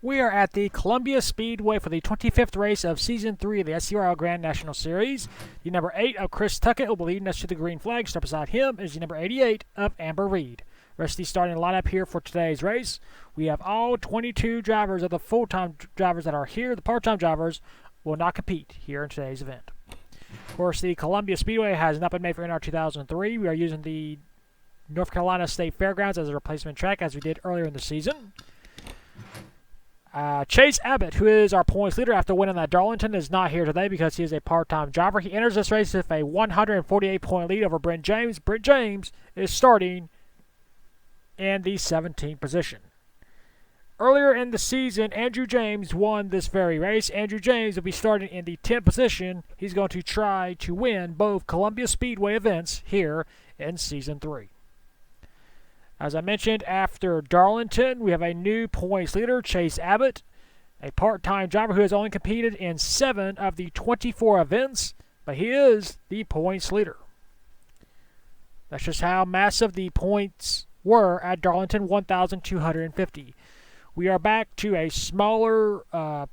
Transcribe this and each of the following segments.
We are at the Columbia Speedway for the 25th race of Season 3 of the SCRL Grand National Series. The number 8 of Chris Tuckett will be leading us to the green flag. Start beside him is the number 88 of Amber Reed. Rest of the starting lineup here for today's race. We have all 22 drivers of the full-time drivers that are here. The part-time drivers will not compete here in today's event. Of course, the Columbia Speedway has not been made for NR 2003. We are using the North Carolina State Fairgrounds as a replacement track as we did earlier in the season. Chase Abbott, who is our points leader after winning at Darlington, is not here today because he is a part-time driver. He enters this race with a 148-point lead over Brent James. Brent James is starting in the 17th position. Earlier in the season, Andrew James won this very race. Andrew James will be starting in the 10th position. He's going to try to win both Columbia Speedway events here in Season 3. As I mentioned, after Darlington, we have a new points leader, Chase Abbott, a part-time driver who has only competed in 7 of the 24 events, but he is the points leader. That's just how massive the points were at Darlington, 1,250. We are back to a smaller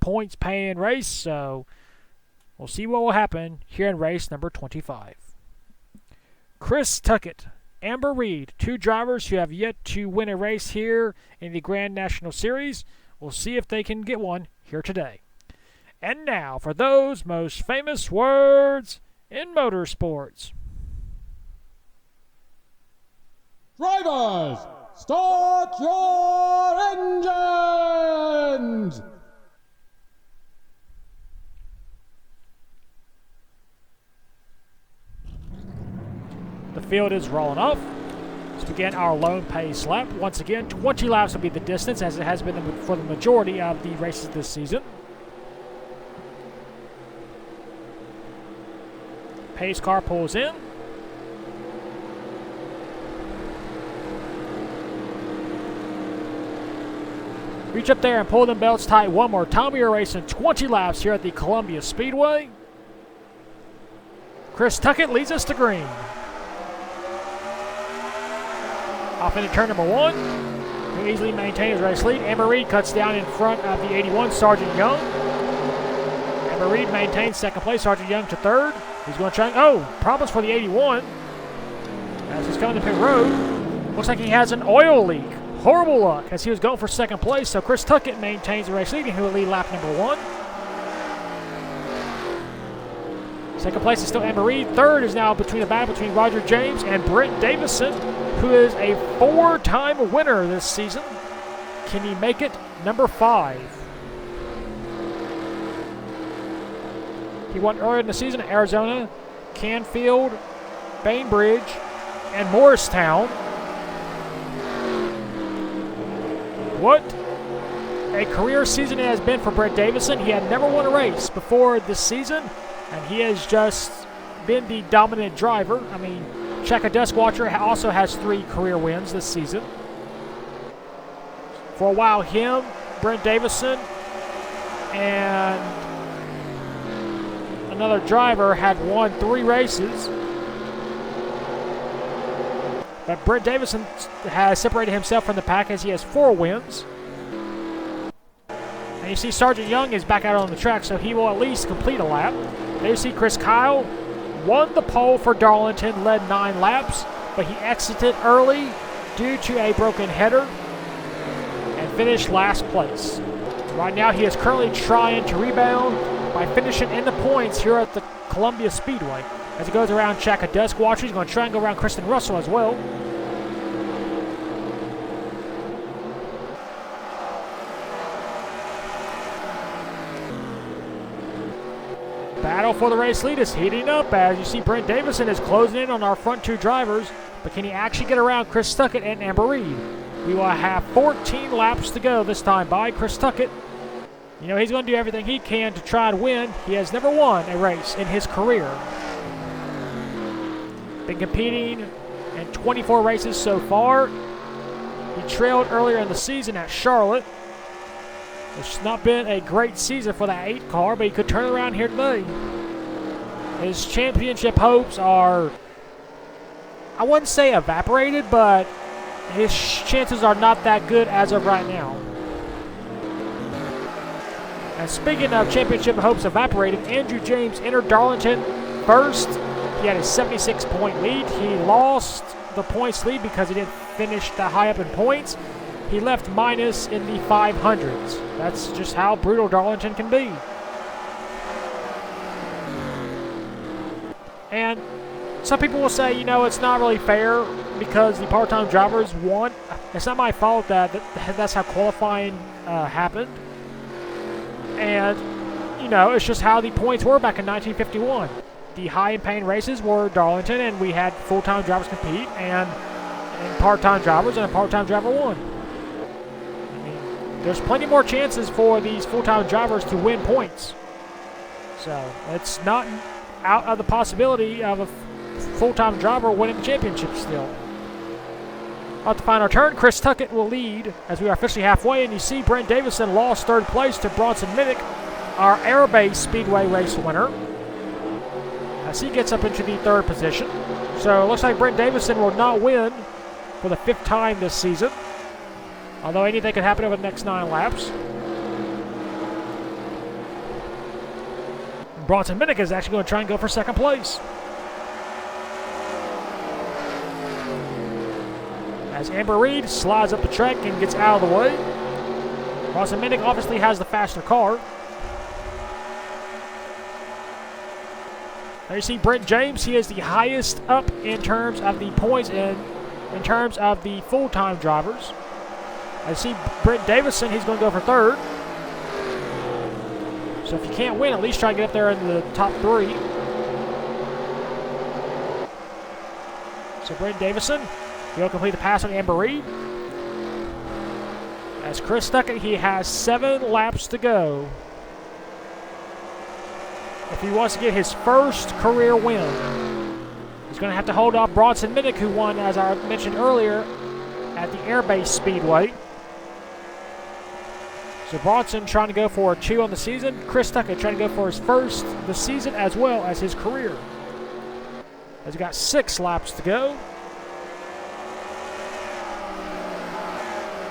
points-paying race, so we'll see what will happen here in race number 25. Chris Tuckett, Amber Reed, 2 drivers who have yet to win a race here in the Grand National Series. We'll see if they can get one here today. And now for those most famous words in motorsports. Drivers, start your engines! The field is rolling off. Let's begin our lone pace lap. Once again, 20 laps will be the distance, as it has been for the majority of the races this season. Pace car pulls in. Reach up there and pull them belts tight one more time. We are racing 20 laps here at the Columbia Speedway. Chris Tuckett leads us to green. Off into turn number 1. Who easily maintains race lead. Amber Reed cuts down in front of the 81, Sergeant Young. Amber Reed maintains second place. Sergeant Young to third. He's going to try. Oh, problems for the 81. As he's coming to pit road. Looks like he has an oil leak. Horrible luck as he was going for second place. So Chris Tuckett maintains the race lead, and he will lead lap number 1. Second place is still Amber Reed. Third is now between a battle between Roger James and Brent Davison, who is a 4-time winner this season. Can he make it number 5? He won earlier in the season at Arizona, Canfield, Bainbridge, and Morristown. What a career season it has been for Brent Davison. He had never won a race before this season, and he has just been the dominant driver. I mean, Chaka Duskwatcher also has 3 career wins this season. For a while, him, Brent Davison, and another driver had won 3 races. But Brent Davison has separated himself from the pack as he has 4 wins. And you see Sergeant Young is back out on the track, so he will at least complete a lap. There you see Chris Kyle won the pole for Darlington, led 9 laps, but he exited early due to a broken header and finished last place. Right now he is currently trying to rebound by finishing in the points here at the Columbia Speedway. As he goes around Chaka Duskwatcher, he's going to try and go around Kristen Russell as well. Battle for the race lead is heating up as you see Brent Davison is closing in on our front 2 drivers, but can he actually get around Chris Tuckett and Amber Reed? We will have 14 laps to go this time by Chris Tuckett. You know, he's going to do everything he can to try and win. He has never won a race in his career. Been competing in 24 races so far. He trailed earlier in the season at Charlotte. It's not been a great season for that 8 car, but he could turn around here today. His championship hopes are, I wouldn't say evaporated, but his chances are not that good as of right now. And speaking of championship hopes evaporating, Andrew James entered Darlington first. He had a 76-point lead. He lost the points lead because he didn't finish that high up in points. He left minus in the 500s. That's just how brutal Darlington can be. And some people will say, you know, it's not really fair because the part-time drivers won. It's not my fault that's how qualifying happened. And, you know, it's just how the points were back in 1951. The high-in-paying races were Darlington, and we had full-time drivers compete, and part-time drivers, and a part-time driver won. I mean, there's plenty more chances for these full-time drivers to win points. So, it's not out of the possibility of a full-time driver winning the championship still. At the final turn, Chris Tuckett will lead as we are officially halfway, and you see Brent Davison lost third place to Bronson Minnick, our Airbase Speedway race winner, as he gets up into the third position. So it looks like Brent Davison will not win for the 5th time this season, although anything could happen over the next 9 laps. Bronson Minnick is actually going to try and go for 2nd place. As Amber Reed slides up the track and gets out of the way. Bronson Minnick obviously has the faster car. There you see Brent James. He is the highest up in terms of the points in terms of the full-time drivers. I see Brent Davison. He's going to go for 3rd. So if you can't win, at least try to get up there in the top 3. So Brent Davison, he'll complete the pass on Amber Reed. As Chris Tuckett, he has 7 laps to go if he wants to get his first career win. He's going to have to hold off Bronson Minnick, who won, as I mentioned earlier, at the Airbase Speedway. So Bronson trying to go for 2 on the season. Chris Tuckett trying to go for his first the season as well as his career. As he got 6 laps to go.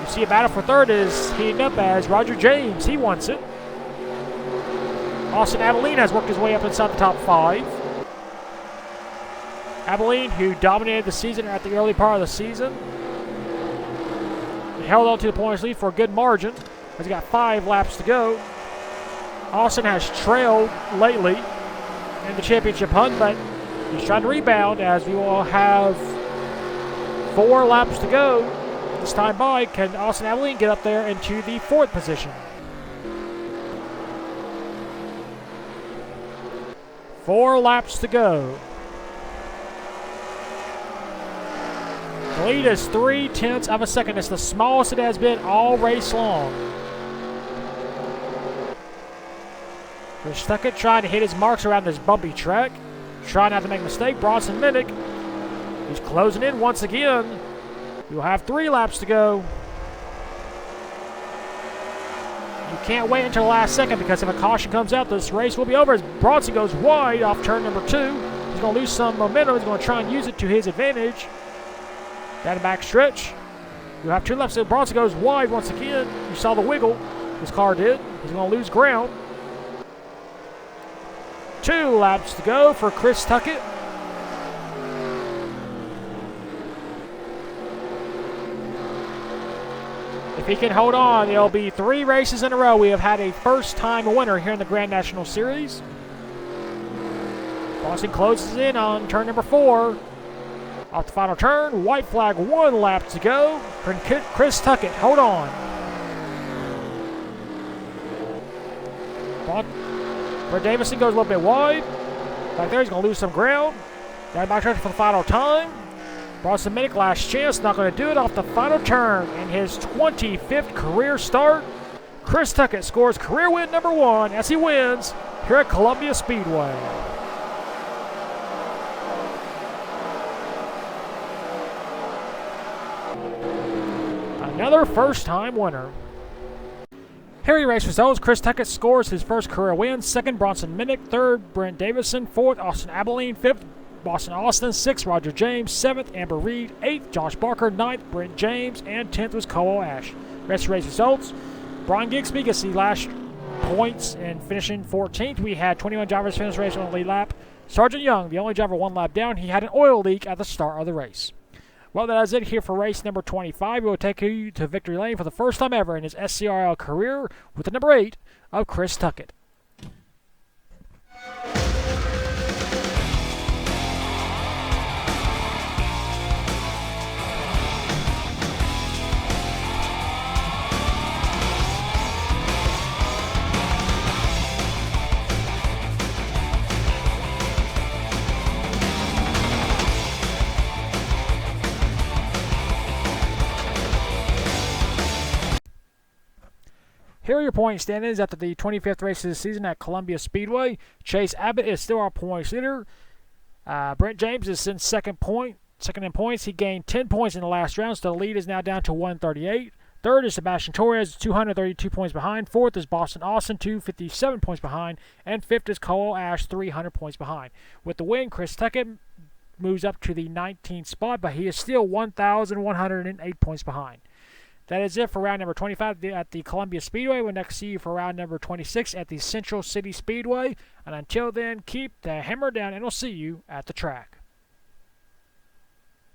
You see a battle for 3rd is heating up as Roger James, he wants it. Austin Abilene has worked his way up inside the top 5. Abilene, who dominated the season at the early part of the season, he held on to the points lead for a good margin. He's got 5 laps to go. Austin has trailed lately in the championship hunt, but he's trying to rebound as we will have 4 laps to go. This time by, can Austin Abilene get up there into the 4th position? 4 laps to go. The lead is 0.3 of a second. It's the smallest it has been all race long. Chris Tuckett trying to hit his marks around this bumpy track. Trying not to make a mistake. Bronson Minnick, he's closing in once again. You'll have 3 laps to go. You can't wait until the last second because if a caution comes out, this race will be over as Bronson goes wide off turn number 2. He's going to lose some momentum. He's going to try and use it to his advantage. Down the back stretch. You'll have 2 laps. So Bronson goes wide once again. You saw the wiggle his car did. He's going to lose ground. 2 laps to go for Chris Tuckett. If he can hold on, it'll be 3 races in a row. We have had a first-time winner here in the Grand National Series. Boston closes in on turn number 4. Off the final turn, white flag, 1 lap to go. Chris Tuckett, hold on. Brent Davison goes a little bit wide. Back there, he's going to lose some ground. Down back turn for the final time. Bronson Minnick, last chance, not going to do it off the final turn. In his 25th career start, Chris Tuckett scores career win number 1 as he wins here at Columbia Speedway. Another first-time winner. Harry race results. Chris Tuckett scores his first career win. 2nd, Bronson Minnick. 3rd, Brent Davison. 4th, Austin Abilene. 5th, Boston Austin. 6th, Roger James. 7th, Amber Reed. 8th, Josh Barker. 9th, Brent James. And 10th was Cole Ash. Rest of race results. Brian Gigsby gets the last points and finishing 14th. We had 21 drivers finish the race on the lead lap. Sergeant Young, the only driver one lap down, he had an oil leak at the start of the race. Well, that is it here for race number 25. We will take you to victory lane for the first time ever in his SCRL career with the number 8 of Chris Tuckett. Here are your point standings after the 25th race of the season at Columbia Speedway. Chase Abbott is still our points leader. Brent James is in second in points. He gained 10 points in the last round, so the lead is now down to 138. Third is Sebastian Torres, 232 points behind. Fourth is Boston Austin, 257 points behind. And fifth is Cole Ash, 300 points behind. With the win, Chris Tuckett moves up to the 19th spot, but he is still 1,108 points behind. That is it for round number 25 at the Columbia Speedway. We'll next see you for round number 26 at the Central City Speedway. And until then, keep the hammer down, and we'll see you at the track.